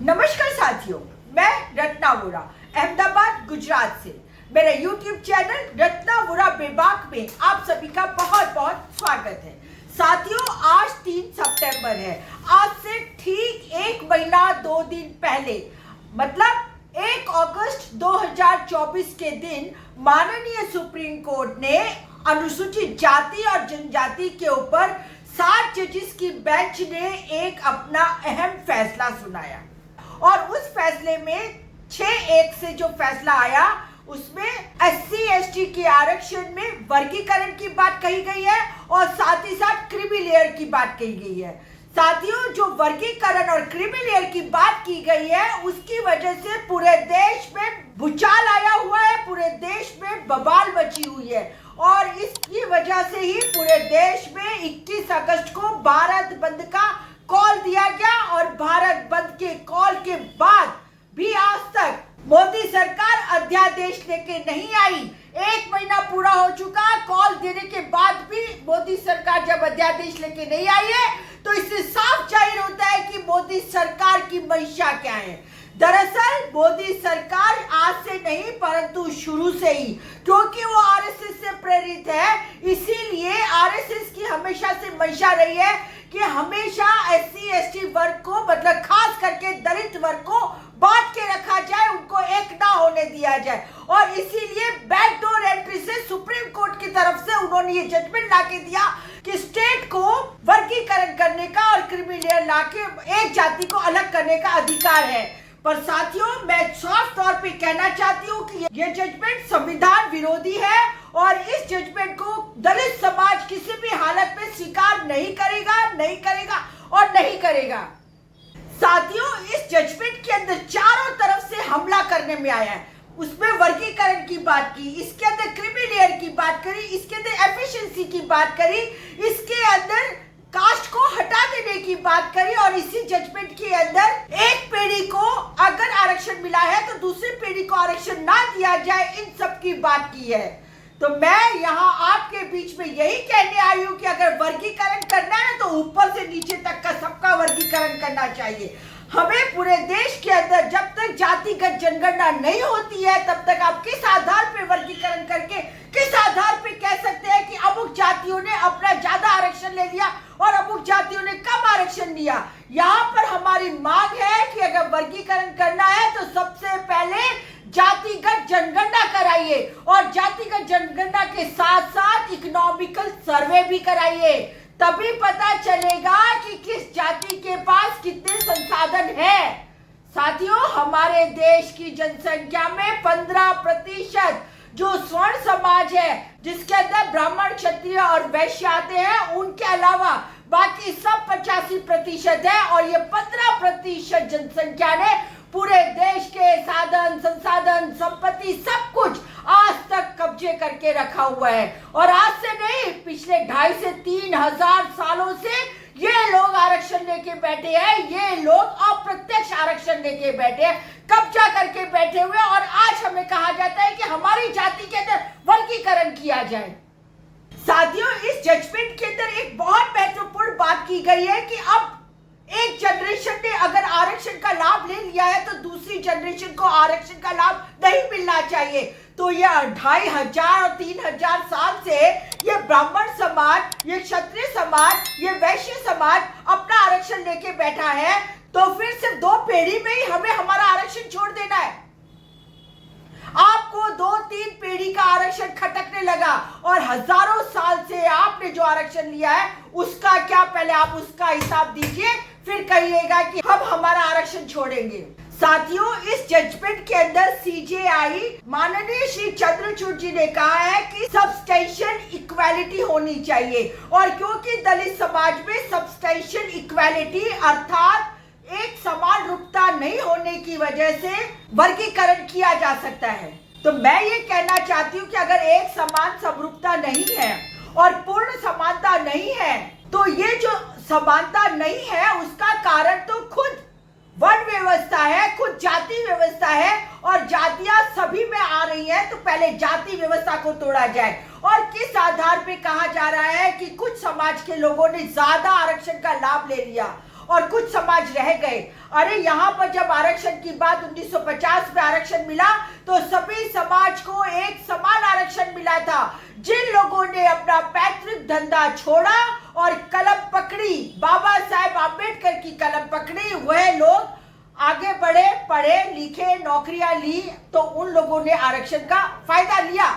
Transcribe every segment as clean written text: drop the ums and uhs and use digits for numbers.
नमस्कार साथियों, मैं रत्ना वोरा अहमदाबाद गुजरात से। मेरे YouTube चैनल रत्ना वोरा बेबाक में आप सभी का बहुत बहुत स्वागत है। साथियों, आज 3 सितंबर है। आज से ठीक 1 महीना 2 दिन पहले मतलब 1 अगस्त 2024 के दिन माननीय सुप्रीम कोर्ट ने अनुसूचित जाति और जनजाति के ऊपर 7 जजेस की बेंच ने एक अपना अहम फैसला सुनाया और उस फैसले में 6-1 से जो फैसला आया उसमें SC ST के आरक्षण में वर्गीकरण की बात कही गई है और साथ ही साथ क्रीमी लेयर की बात कही गई है। साथियों, जो वर्गीकरण और क्रीमी लेयर की बात की गई है उसकी वजह से पूरे देश में भूचाल आया हुआ है, पूरे देश में बवाल मची हुई है और इसकी वजह से ही पूरे देश में 21 अगस्त को भारत बंद का कॉल दिया गया और भारत बंद के कॉल के बाद भी आज तक मोदी सरकार अध्यादेश लेके नहीं आई। 1 महीना पूरा हो चुका, कॉल देने के बाद भी मोदी सरकार जब अध्यादेश लेके नहीं आई है तो इससे साफ जाहिर होता है कि मोदी सरकार की मंशा क्या है। दरअसल मोदी सरकार आज से नहीं परंतु शुरू से ही, क्योंकि वो आरएसएस से प्रेरित है, इसीलिए आरएसएस की हमेशा से मंशा रही है कि हमेशा SC ST वर्ग को मतलब खास करके दलित वर्ग को बांट के रखा जाए, उनको एक ना होने दिया जाए और इसीलिए बैकडोर एंट्री से सुप्रीम कोर्ट की तरफ से उन्होंने ये जजमेंट लाके दिया कि स्टेट को वर्गीकरण करने का और क्रीमी लेयर लाके एक जाति को अलग करने का अधिकार है। पर साथियों, मैं साफ तौर पे कहना चाहती हूँ कि ये जजमेंट संविधान विरोधी है और इस जजमेंट को दलित समाज किसी भी हालत में स्वीकार नहीं करेगा और नहीं करेगा। साथियों, इस जजमेंट के अंदर चारों तरफ से हमला करने में आया है। उसमें वर्गीकरण की बात की, इसके अंदर क्रीमी लेयर की बात करी, इसके अंदर एफिशिएंसी की बात करी, इसके अंदर कास्ट को हटा देने की बात करी और इसी जजमेंट के अंदर एक पीढ़ी को अगर आरक्षण मिला है तो दूसरी पीढ़ी को आरक्षण ना दिया जाए, इन सब की बात की है। तो मैं यहाँ आपके बीच में यही कहने आई हूँ कि अगर वर्गीकरण करना है तो ऊपर से नीचे तक का सबका वर्गीकरण करना चाहिए। हमें पूरे देश के अंदर जब तक जातिगत जनगणना नहीं होती है तब तक आप किस आधार पे वर्गीकरण करके किस आधार पे कह सकते हैं कि अमुक जातियों ने अपना ज्यादा आरक्षण ले लिया और अमुक जातियों ने कम आरक्षण लिया। यहाँ पर हमारी मांग है कि अगर वर्गीकरण करना है तो सबसे पहले जातिगत जनगणना कराइए और जातिगत जनगणना के साथ साथ इकोनॉमिकल सर्वे भी कराइए, तभी पता चलेगा कि किस जाति के पास कितने संसाधन है। साथियों, हमारे देश की जनसंख्या में 15% जो स्वर्ण समाज है जिसके अंदर ब्राह्मण, क्षत्रिय और वैश्य आते हैं, उनके अलावा बाकी सब 85% है और ये 15% जनसंख्या ने पूरे देश के साधन, संसाधन, संपत्ति सब कुछ आज तक कब्जे करके रखा हुआ है और आज से नहीं, पिछले 2.5 से 3 हजार सालों से ये लोग आरक्षण लेके बैठे हैं, ये लोग अप्रत्यक्ष आरक्षण लेके बैठे हैं, कब्जा करके बैठे हुए और आज हमें कहा जाता है कि हमारी जाति के अंदर वर्गीकरण किया जाए। साथियों, इस जजमेंट के अंदर एक बहुत महत्वपूर्ण बात की गई है कि अब एक जनरेशन ने अगर आरक्षण का लाभ ले लिया है तो दूसरी जनरेशन को आरक्षण का लाभ नहीं मिलना चाहिए। तो ये 2500 और 3000 साल से ये ब्राह्मण समाज, ये क्षत्रिय समाज, ये वैश्य समाज अपना आरक्षण लेके बैठा है, तो फिर सिर्फ 2 पीढ़ी में ही हमें हमारा आरक्षण छोड़ देना है। आपको 2-3 पीढ़ी का आरक्षण खटकने लगा और हजारों साल से आपने जो आरक्षण लिया है उसका क्या, पहले आप उसका हिसाब दीजिए फिर कहिएगा कि हम हमारा आरक्षण छोड़ेंगे। साथियों, इस जजमेंट के अंदर CJI माननीय श्री चंद्रचूड़ जी ने कहा है कि सब्सटेंशियल इक्वालिटी होनी चाहिए और क्योंकि दलित समाज में सब्सटेंशियल इक्वालिटी अर्थात एक समान रूपता नहीं होने की वजह से वर्गीकरण किया जा सकता है। तो मैं ये कहना चाहती हूँ कि अगर एक समान समरूपता नहीं है और पूर्ण समानता नहीं है तो ये जो समानता नहीं है उसका कारण तो खुद वर्ण व्यवस्था है, खुद जाति व्यवस्था है और जातियां सभी में आ रही है। तो पहले जाति व्यवस्था को तोड़ा जाए और किस आधार पे कहा जा रहा है कि कुछ समाज के लोगों ने ज्यादा आरक्षण का लाभ ले लिया और कुछ समाज रह गए। अरे यहाँ पर जब आरक्षण की बात 1950 में आरक्षण मिला तो सभी समाज को एक समान आरक्षण मिला था। जिन लोगों ने अपना पैतृक धंधा छोड़ा और कलम पकड़ी, बाबा साहेब आम्बेडकर की कलम पकड़ी, वह लोग आगे बढ़े, पढ़े लिखे, नौकरियां ली, तो उन लोगों ने आरक्षण का फायदा लिया।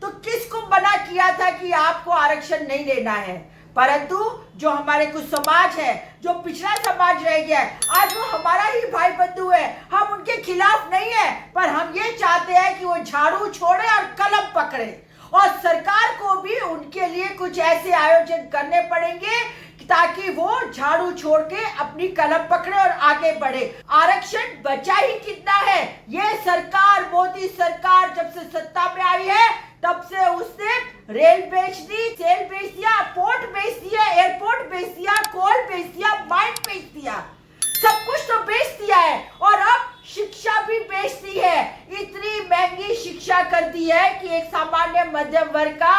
तो किसको मना किया था कि आपको आरक्षण नहीं लेना है? परंतु जो हमारे कुछ समाज है, जो पिछड़ा समाज रह गया है, आज वो हमारा ही भाई बंधु है। हम उनके खिलाफ नहीं है, पर हम ये चाहते हैं कि वो झाड़ू छोड़े और कलम पकड़े, और सरकार को भी उनके लिए कुछ ऐसे आयोजन करने पड़ेंगे ताकि वो झाड़ू छोड़ के अपनी कलम पकड़े और आगे बढ़े। आरक्षण बचा ही कितना है? ये सरकार, मोदी सरकार जब से सत्ता में आई है तब से उसने रेल बेच दी, तेल बेच दिया, पोर्ट बेच दिया, एयरपोर्ट बेच दिया, कोल बेच दिया, माइन बेच दिया, सब कुछ तो बेच दिया है। और अब शिक्षा भी बेच दी है। इतनी महंगी शिक्षा कर दी है कि एक सामान्य मध्यम वर्ग का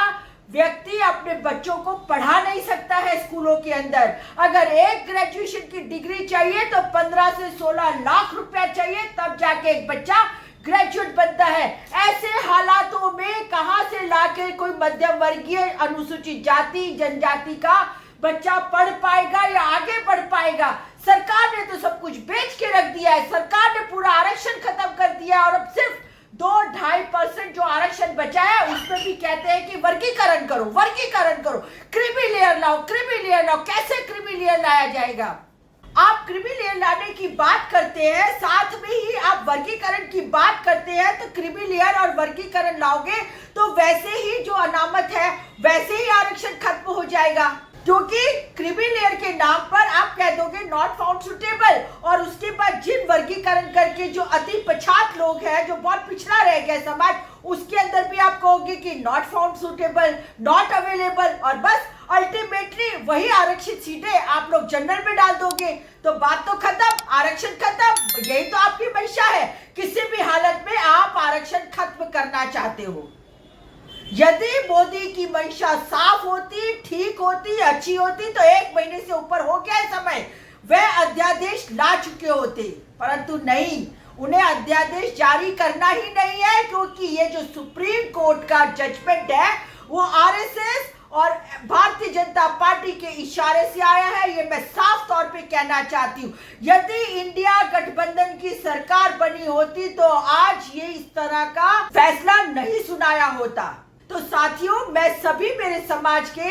व्यक्ति अपने बच्चों को पढ़ा नहीं सकता है स्कूलों के अंदर। अगर एक ग्रेजुएशन की डिग्री चाहिए तो 15 से 16 लाख रुपया चाहिए, तब जाके एक बच्चा ग्रेजुएट बनता है। ऐसे हालातों में कहां से लाके कोई मध्यम वर्गीय अनुसूचित जाति जनजाति का बच्चा पढ़ पाएगा या आगे बढ़ पाएगा? सरकार ने तो सब कुछ बेच के रख दिया है। सरकार ने पूरा आरक्षण खत्म कर दिया और अब सिर्फ 2-2.5% जो आरक्षण बचा है उसमें भी कहते हैं कि वर्गीकरण करो, वर्गीकरण करो, क्रीमी लेयर लाओ, क्रीमी लेयर लाओ। कैसे क्रीमी लेयर लाया जाएगा? आप क्रीमी लेयर लाने की बात करते हैं, साथ में ही आप वर्गीकरण की बात करते हैं, तो क्रीमी लेयर और वर्गीकरण लाओगे तो वैसे ही जो अनामत है वैसे ही आरक्षण खत्म हो जाएगा। क्योंकि क्रीमी लेयर के नाम पर आप कह दोगे नॉट फाउंड सुटेबल, और उसके बाद जिन वर्गीकरण करके जो अति पछात लोग हैं, जो बहुत पिछड़ा रह गया समाज, उसके अंदर भी आप कहोगे कि not found suitable, not available, और बस अल्टीमेटली वही आरक्षित सीटें आप लोग जनरल में डाल दोगे। तो बात तो खत्म, आरक्षण खत्म। यही तो आपकी मंशा है, किसी भी हालत में आप आरक्षण खत्म करना चाहते हो। यदि मोदी की मंशा साफ होती, ठीक होती, अच्छी होती तो 1 महीने से ऊपर हो गया समय, वह अध्यादेश ला चुके होते, परंतु नहीं, उन्हें अध्यादेश जारी करना ही नहीं है। क्योंकि ये जो सुप्रीम कोर्ट का जजमेंट है वो आरएसएस और भारतीय जनता पार्टी के इशारे से आया है। ये मैं साफ तौर पे कहना चाहती हूँ। यदि इंडिया गठबंधन की सरकार बनी होती तो आज ये इस तरह का फैसला नहीं सुनाया होता। तो साथियों, मैं सभी मेरे समाज के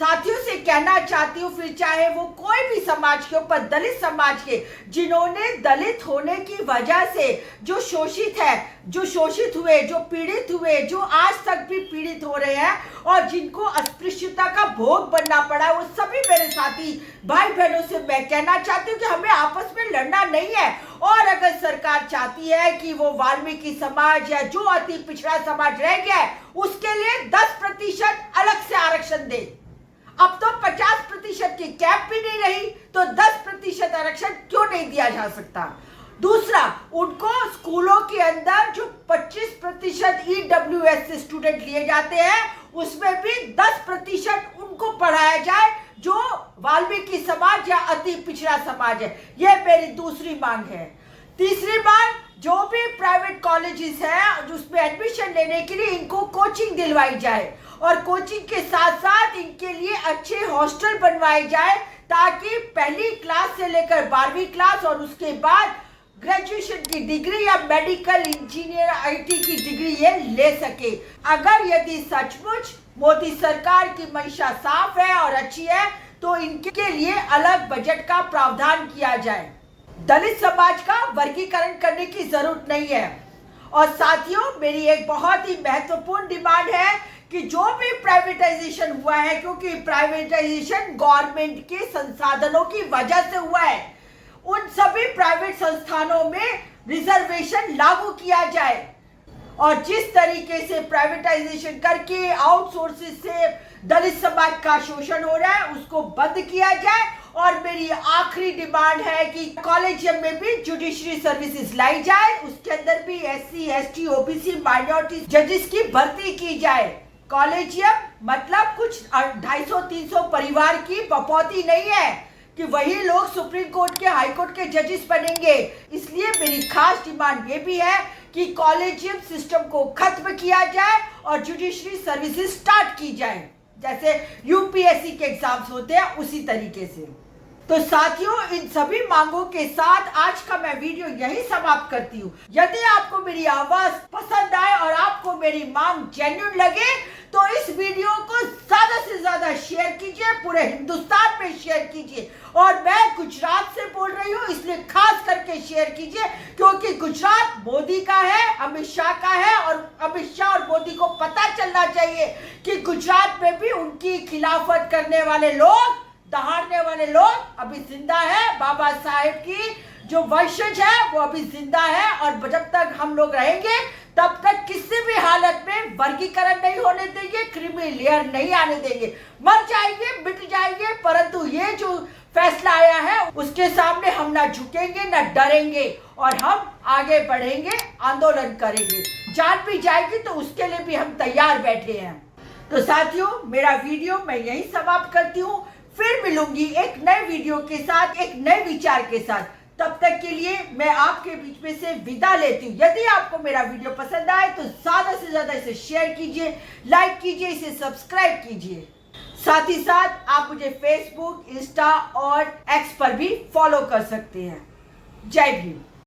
साथियों से कहना चाहती हूँ, फिर चाहे वो कोई भी समाज के ऊपर, दलित समाज के, जिन्होंने दलित होने की वजह से जो शोषित है, जो शोषित हुए, जो पीड़ित हुए, जो आज तक भी पीड़ित हो रहे हैं और जिनको अस्पृश्यता का भोग बनना पड़ा, वो सभी मेरे साथी भाई बहनों से मैं कहना चाहती हूँ कि हमें आपस में लड़ना नहीं है। और अगर सरकार चाहती है कि वो वाल्मीकि समाज या जो अति पिछड़ा समाज रह गया है उसके लिए 10% अलग से आरक्षण दे। अब तो 50% की कैप भी नहीं रही, तो 10% आरक्षण क्यों नहीं दिया जा सकता? दूसरा, उनको स्कूलों के अंदर जो 25% ईडब्ल्यूएस से स्टूडेंट लिए जाते हैं उसमें भी 10% उनको पढ़ाया जाए जो वाल्मीकि समाज या अति पिछड़ा समाज है। यह मेरी दूसरी मांग है। तीसरी मांग, जो भी प्राइवेट कॉलेजेस हैं उसमें एडमिशन लेने के लिए इनको कोचिंग दिलवाई जाए और कोचिंग के साथ साथ इनके लिए अच्छे हॉस्टल बनवाए जाए ताकि पहली क्लास से लेकर 12वीं क्लास और उसके बाद ग्रेजुएशन की डिग्री या मेडिकल इंजीनियर आईटी की डिग्री ये ले सके। अगर यदि सचमुच मोदी सरकार की मंशा साफ है और अच्छी है तो इनके लिए अलग बजट का प्रावधान किया जाए। दलित समाज का वर्गीकरण करने की जरूरत नहीं है। और साथियों, मेरी एक बहुत ही महत्वपूर्ण डिमांड है कि जो भी प्राइवेटाइजेशन हुआ है, क्योंकि प्राइवेटाइजेशन गवर्नमेंट के संसाधनों की वजह से हुआ है, उन सभी प्राइवेट संस्थानों में रिजर्वेशन लागू किया जाए और जिस तरीके से प्राइवेटाइजेशन करके आउटसोर्सेज से दलित समाज का शोषण हो रहा है उसको बंद किया जाए। और मेरी आखिरी डिमांड है कि कॉलेजियम में भी जुडिशरी सर्विसेज लाई जाए, उसके अंदर भी एससी, एसटी, ओबीसी, माइनॉरिटी जजेस की भर्ती की जाए। कॉलेजियम मतलब कुछ 250-300 परिवार की बपौती नहीं है। कि वही लोग सुप्रीम कोर्ट के, हाई कोर्ट के जजेस बनेंगे। इसलिए मेरी खास डिमांड ये भी है कि कॉलेजियम सिस्टम को खत्म किया जाए और जुडिशरी सर्विसेज स्टार्ट की जाए, जैसे यूपीएससी के एग्जाम्स होते हैं उसी तरीके से। तो साथियों, इन सभी मांगों के साथ आज का मैं वीडियो यही समाप्त करती हूँ। यदि आपको मेरी आवाज पसंद आए और आपको मेरी मांग जेन्युइन लगे तो इस वीडियो को ज्यादा से ज्यादा शेयर कीजिए, पूरे हिंदुस्तान में शेयर कीजिए। और मैं गुजरात से बोल रही हूँ, इसलिए खास करके शेयर कीजिए क्योंकि गुजरात मोदी का है, अमित शाह का है, और अमित शाह और मोदी को पता चलना चाहिए कि गुजरात में भी उनकी खिलाफत करने वाले लोग, दहाड़ने वाले लोग अभी जिंदा है। बाबा साहेब की जो वंशज है वो अभी जिंदा है, और जब तक हम लोग रहेंगे तब तक किसी भी हालत में वर्गीकरण नहीं होने देंगे, क्रीमी लेयर नहीं आने देंगे। मर जाएंगे, मिट जाएंगे, परंतु ये जो फैसला आया है उसके सामने हम ना झुकेंगे ना डरेंगे, और हम आगे बढ़ेंगे, आंदोलन करेंगे। जान भी जाएगी तो उसके लिए भी हम तैयार बैठे हैं। तो साथियों, मेरा वीडियो मैं यही समाप्त करती हूँ। फिर मिलूंगी एक नए वीडियो के साथ, एक नए विचार के साथ। तब तक के लिए मैं आपके बीच में से विदा लेती हूँ। यदि आपको मेरा वीडियो पसंद आए तो ज्यादा से ज्यादा इसे शेयर कीजिए, लाइक कीजिए, इसे सब्सक्राइब कीजिए। साथ ही साथ आप मुझे फेसबुक, इंस्टा और एक्स पर भी फॉलो कर सकते हैं। जय भीम।